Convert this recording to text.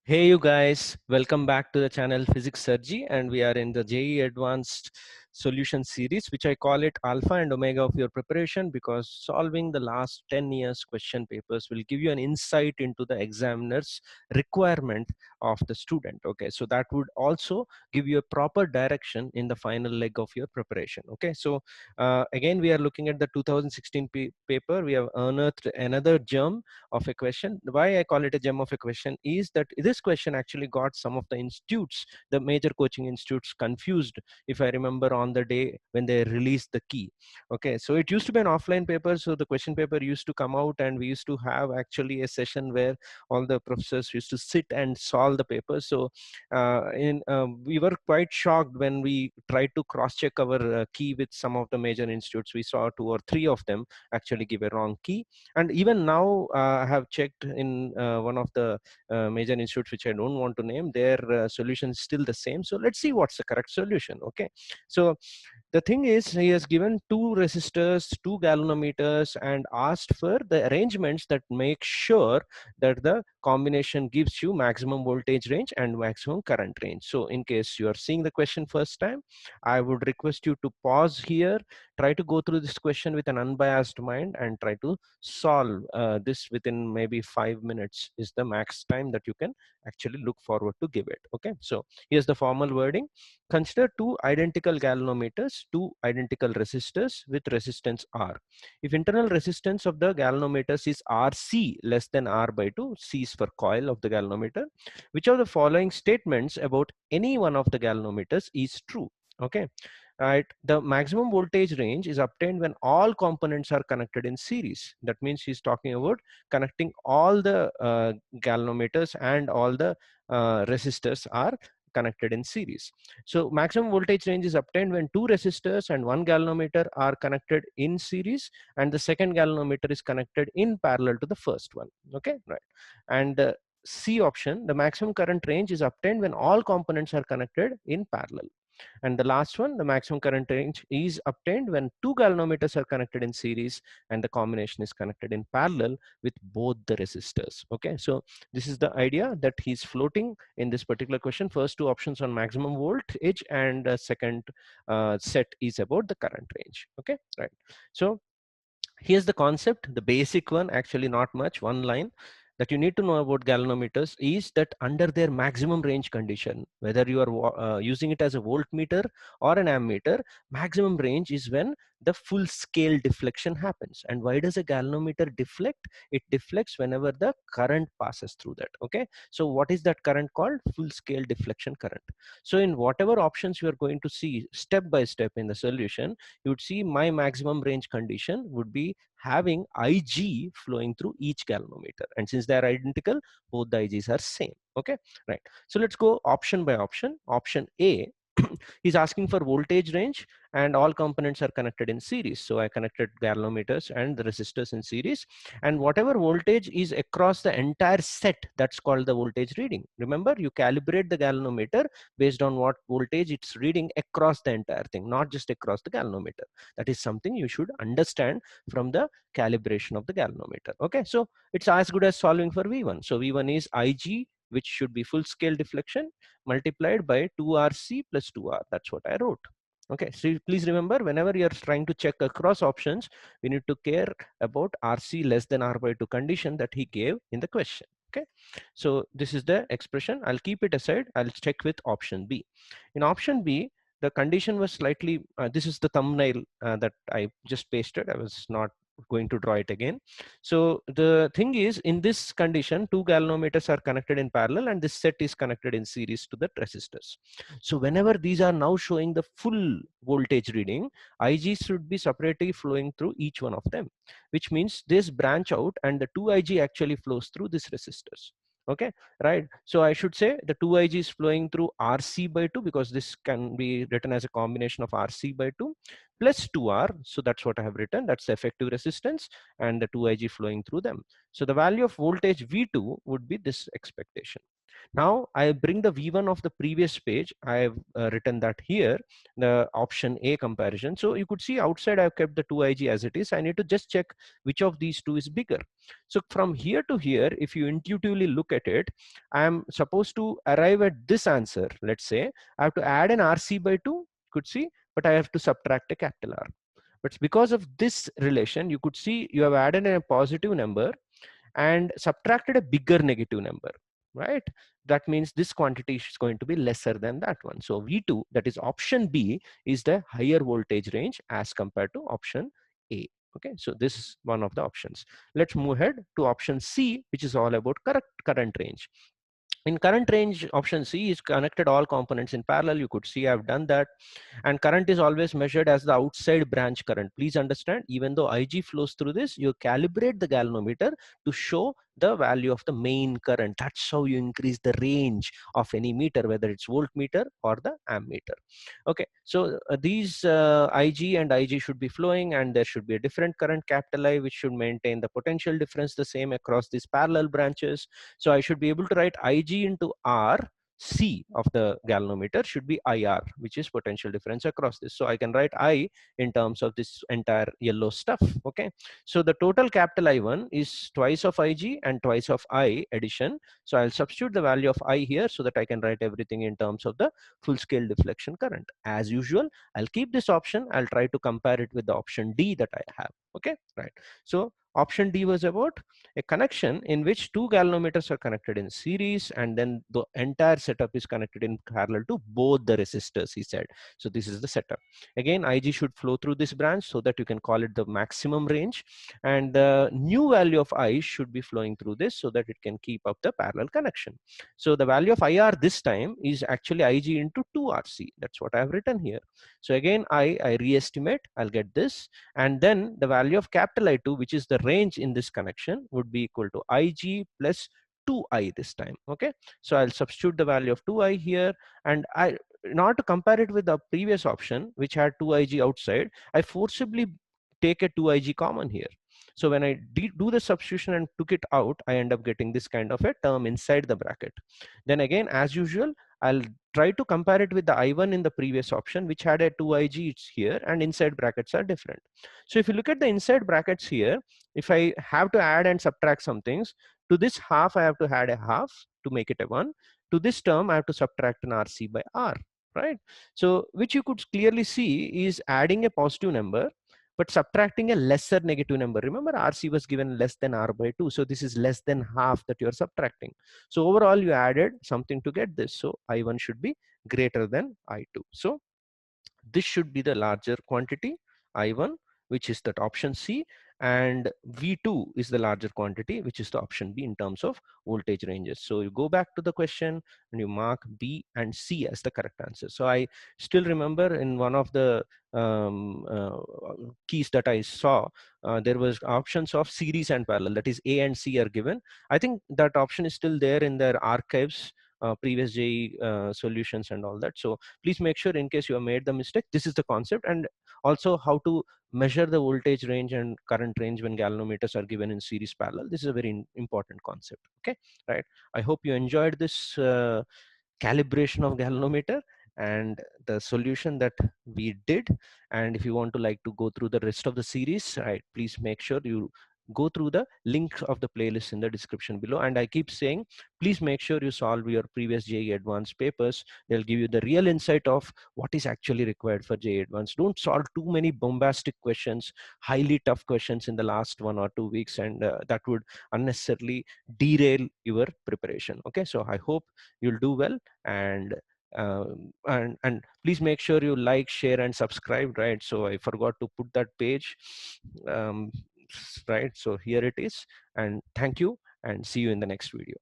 Hey you guys, welcome back to the channel PHYSICSSIRJEE, and we are in the JEE Advanced Solution series, which I call it Alpha and Omega of your preparation, because solving the last 10 years question papers will give you an insight into the examiner's requirement of the student. Okay, so that would also give you a proper direction in the final leg of your preparation. Okay, so again we are looking at the 2016 paper. We have unearthed another germ of a question. Why I call it a gem of a question is that this question actually got some of the institutes, the major coaching institutes, confused, if I remember, on the day when they released the key. Okay, so it used to be an offline paper, so the question paper used to come out and we used to have actually a session where all the professors used to sit and solve the paper. So we were quite shocked when we tried to cross check our key with some of the major institutes. We saw 2 or 3 of them actually give a wrong key, and even now I have checked in one of the major institutes which I don't want to name. Their solution is still the same. So let's see what's the correct solution. Okay, so the thing is, he has given 2 resistors, 2 galvanometers, and asked for the arrangements that make sure that the combination gives you maximum voltage range and maximum current range. So in case you are seeing the question first time, I would request you to pause here, try to go through this question with an unbiased mind and try to solve this within maybe 5 minutes is the max time that you can actually look forward to give it. Okay, so here's the formal wording. Consider 2 identical galvanometers, 2 identical resistors with resistance R. If internal resistance of the galvanometers is RC less than R by 2, C is for coil of the galvanometer, which of the following statements about any one of the galvanometers is true? Okay, right. The maximum voltage range is obtained when all components are connected in series. That means he's talking about connecting all the galvanometers and all the resistors are connected in series. So maximum voltage range is obtained when 2 resistors and 1 galvanometer are connected in series, and the second galvanometer is connected in parallel to the first one. Okay, right. And C option, the maximum current range is obtained when all components are connected in parallel. And the last one, the maximum current range is obtained when 2 galvanometers are connected in series and the combination is connected in parallel with both the resistors. Okay, so this is the idea that he's floating in this particular question. First 2 options on maximum voltage, and second set is about the current range. Okay, right. So here's the concept, the basic one, actually not much, one line that you need to know about galvanometers is that under their maximum range condition, whether you are using it as a voltmeter or an ammeter, maximum range is when the full scale deflection happens. And why does a galvanometer deflect? It deflects whenever the current passes through that. Okay, so what is that current called? Full scale deflection current. So in whatever options you are going to see step by step in the solution, you would see my maximum range condition would be having Ig flowing through each galvanometer, and since they are identical, both the Igs are same. Okay, right. So let's go option by option. Option A, he's asking for voltage range and all components are connected in series. So I connected galvanometers and the resistors in series, and whatever voltage is across the entire set, that's called the voltage reading. Remember, you calibrate the galvanometer based on what voltage it's reading across the entire thing, not just across the galvanometer. That is something you should understand from the calibration of the galvanometer. Okay, so it's as good as solving for V1. So V1 is Ig, which should be full scale deflection, multiplied by 2RC plus 2R. That's what I wrote. Okay, so please remember, whenever you're trying to check across options, we need to care about RC less than R by 2 condition that he gave in the question. Okay, so this is the expression. I'll keep it aside. I'll check with option B. In option B, the condition was slightly, this is the thumbnail that I just pasted. I was not going to draw it again. So the thing is, in this condition, 2 galvanometers are connected in parallel and this set is connected in series to the resistors. So whenever these are now showing the full voltage reading, Ig should be separately flowing through each one of them, which means this branch out and the 2 Ig actually flows through these resistors. Okay, right. So I should say the 2 Ig is flowing through RC by 2, because this can be written as a combination of RC by 2 plus 2R. So that's what I have written. That's the effective resistance and the 2 Ig flowing through them. So the value of voltage V2 would be this expectation. Now I bring the V1 of the previous page. I have written that here, the option A comparison. So you could see outside I've kept the 2Ig as it is. I need to just check which of these two is bigger. So from here to here, if you intuitively look at it, I'm supposed to arrive at this answer. Let's say I have to add an RC by 2, could see, but I have to subtract a capital R. But because of this relation, you could see you have added a positive number and subtracted a bigger negative number, right? That means this quantity is going to be lesser than that one. So V2, that is option B, is the higher voltage range as compared to option A. Okay, so this is one of the options. Let's move ahead to option C, which is all about current range. In current range, option C is connected all components in parallel. You could see I've done that. And current is always measured as the outside branch current. Please understand, even though Ig flows through this, you calibrate the galvanometer to show the value of the main current. That's how you increase the range of any meter, whether it's voltmeter or the ammeter. Okay, so these Ig and Ig should be flowing, and there should be a different current, capital I, which should maintain the potential difference the same across these parallel branches. So I should be able to write Ig into R. C of the galvanometer should be IR, which is potential difference across this. So I can write I in terms of this entire yellow stuff. Okay, so the total capital I1 is twice of Ig and twice of I addition. So I'll substitute the value of I here so that I can write everything in terms of the full scale deflection current. As usual, I'll keep this option. I'll try to compare it with the option D that I have. Okay, right. So option D was about a connection in which two galvanometers are connected in series, and then the entire setup is connected in parallel to both the resistors, he said. So this is the setup. Again, Ig should flow through this branch so that you can call it the maximum range, and the new value of I should be flowing through this so that it can keep up the parallel connection. So the value of IR this time is actually Ig into 2RC. That's what I have written here. So again, I re-estimate, I'll get this, and then the value of capital I2, which is the range in this connection, would be equal to Ig plus 2I this time. Okay, so I'll substitute the value of 2I here, and in order to compare it with the previous option, which had 2Ig outside, I forcibly take a 2Ig common here. So when I do the substitution and took it out, I end up getting this kind of a term inside the bracket. Then again, as usual, I'll try to compare it with the I1 in the previous option, which had a 2Ig, it's here, and inside brackets are different. So if you look at the inside brackets here, if I have to add and subtract some things, to this half I have to add a half to make it a 1. To this term I have to subtract an RC by R, right? So which you could clearly see is adding a positive number but subtracting a lesser negative number. Remember, RC was given less than R by 2. So this is less than half that you're subtracting. So overall, you added something to get this. So I1 should be greater than I2. So this should be the larger quantity, I1, which is that option C, and V2 is the larger quantity, which is the option B in terms of voltage ranges. So you go back to the question and you mark B and C as the correct answer. So I still remember in one of the keys that I saw, there was options of series and parallel, that is A and C are given. I think that option is still there in their archives, previous JEE solutions and all that. So please make sure, in case you have made the mistake, this is the concept, and also how to measure the voltage range and current range when galvanometers are given in series parallel. This is a very important concept. Okay, right. I hope you enjoyed this calibration of galvanometer and the solution that we did. And if you want to like to go through the rest of the series, right, please make sure you go through the link of the playlist in the description below. And I keep saying, please make sure you solve your previous JEE advanced papers. They'll give you the real insight of what is actually required for JEE advanced. Don't solve too many bombastic questions, highly tough questions in the last 1 or 2 weeks, and that would unnecessarily derail your preparation. Okay, so I hope you'll do well, and please make sure you like, share, and subscribe, right? So I forgot to put that page, right? So here it is, and thank you, and see you in the next video.